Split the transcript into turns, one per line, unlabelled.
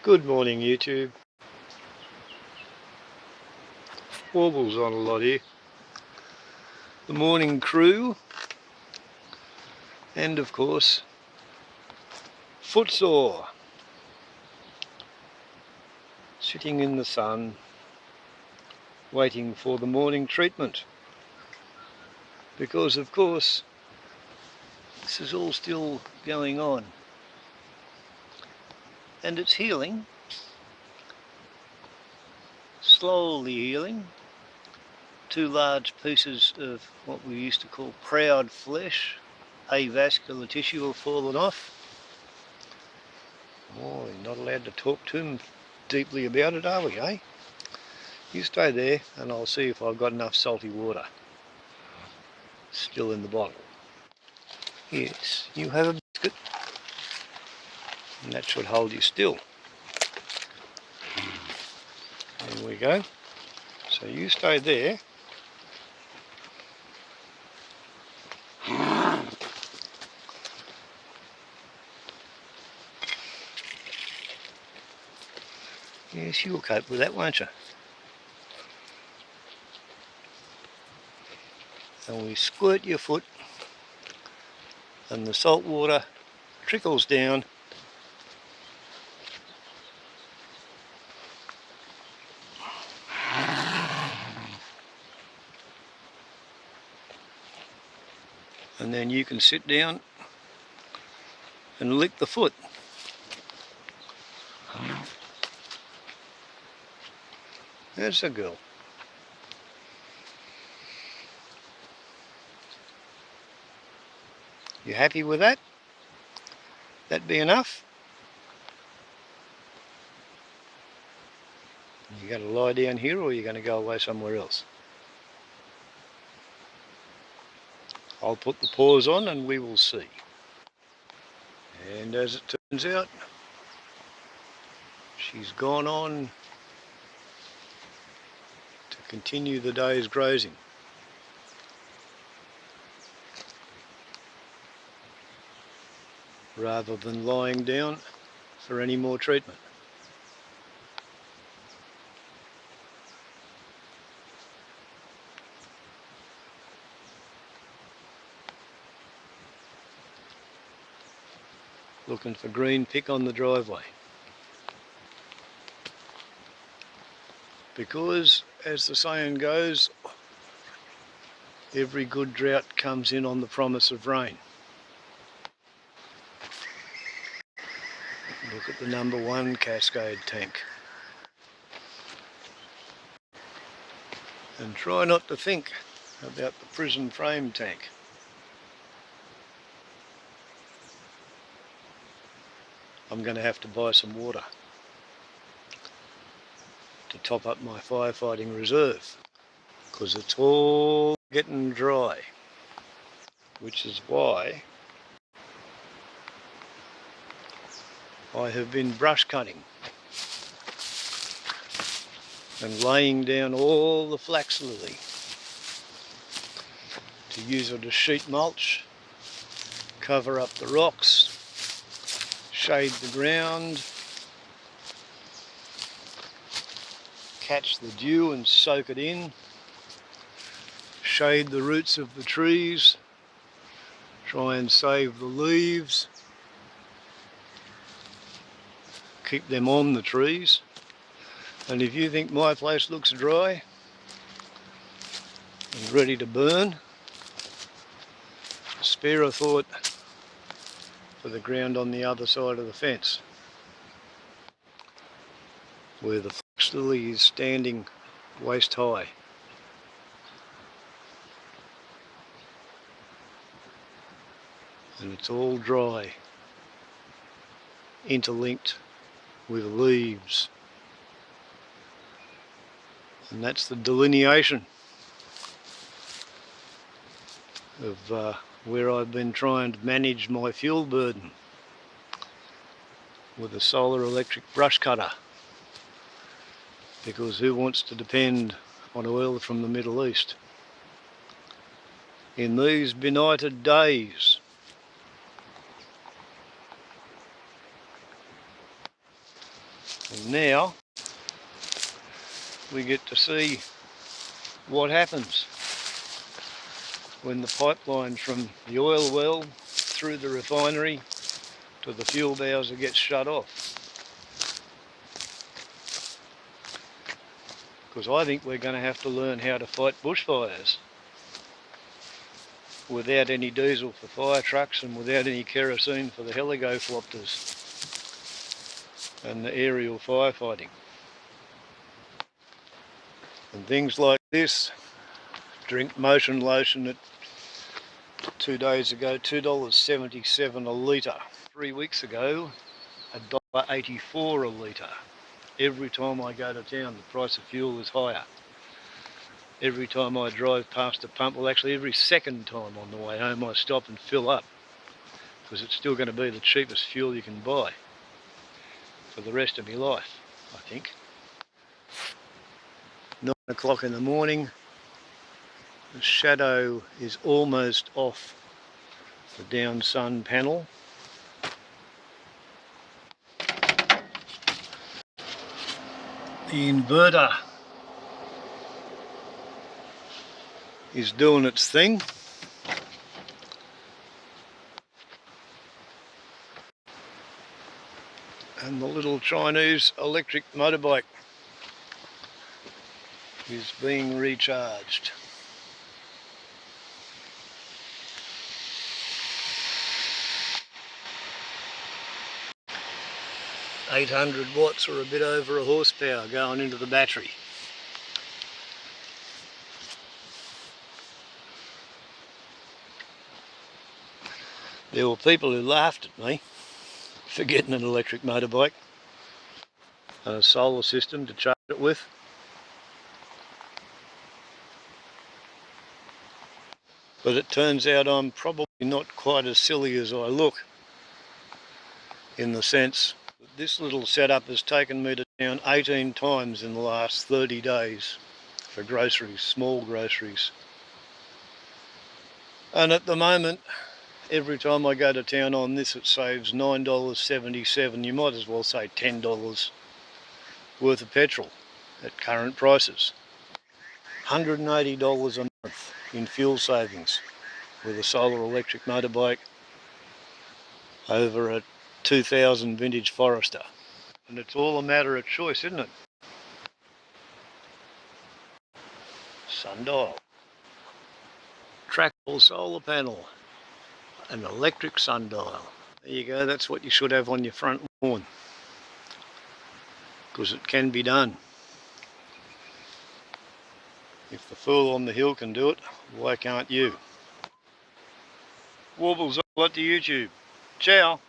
Good morning, YouTube. Warbles on a lot here. The morning crew, and of course, footsore, sitting in the sun, waiting for the morning treatment. Because of course, this is all still going on, and it's healing, slowly healing. 2 large pieces of what we used to call proud flesh, avascular tissue, have fallen off. Oh, you're not allowed to talk to him deeply about it, are we, eh? You stay there and I'll see if I've got enough salty water still in the bottle. Yes, you have a biscuit, and that should hold you still. There we go. So you stay there. Yes, you'll cope with that, won't you? And we squirt your foot, and the salt water trickles down and then you can sit down and lick the foot. There's a girl. You happy with that? That be enough? You going to lie down here, or are you going to go away somewhere else? I'll put the paws on and we will see. And as it turns out, she's gone on to continue the day's grazing. Rather than lying down for any more treatment. Looking for green pick on the driveway. Because, as the saying goes, every good drought comes in on the promise of rain. Look at the number 1 Cascade tank. And try not to think about the prison frame tank. I'm going to have to buy some water to top up my firefighting reserve, because it's all getting dry, which is why I have been brush cutting and laying down all the Flax-Lilly to use it as sheet mulch, cover up the rocks, shade the ground, catch the dew and soak it in, shade the roots of the trees, try and save the leaves, keep them on the trees. And if you think my place looks dry and ready to burn, spare a thought for the ground on the other side of the fence, where the Flax-Lilly is standing waist high. And it's all dry, interlinked with leaves. And that's the delineation of where I've been trying to manage my fuel burden with a solar electric brush cutter, because who wants to depend on oil from the Middle East in these benighted days? And now we get to see what happens when the pipeline from the oil well through the refinery to the fuel bowser gets shut off. Because I think we're going to have to learn how to fight bushfires without any diesel for fire trucks and without any kerosene for the helicopters and the aerial firefighting. And things like this, drink motion lotion at 2 days ago, $2.77 a litre. 3 weeks ago, $1.84 a litre. Every time I go to town, the price of fuel is higher. Every time I drive past a pump, well actually every second time on the way home I stop and fill up, because it's still going to be the cheapest fuel you can buy for the rest of my life, I think. 9 o'clock in the morning, the shadow is almost off the down sun panel. The inverter is doing its thing. And the little Chinese electric motorbike is being recharged. $800 watts or a bit over a horsepower going into the battery. There were people who laughed at me for getting an electric motorbike and a solar system to charge it with. But it turns out I'm probably not quite as silly as I look, in the sense that this little setup has taken me to town 18 times in the last 30 days for groceries, small groceries. And at the moment, every time I go to town on this, it saves $9.77. You might as well say $10 worth of petrol at current prices. $180 a month in fuel savings with a solar electric motorbike over a 2000 vintage Forester. And it's all a matter of choice, isn't it? Sundial, trackable solar panel, an electric sundial. There you go, that's what you should have on your front lawn, because it can be done. If the fool on the hill can do it, why can't you? Warbles, up to YouTube. Ciao.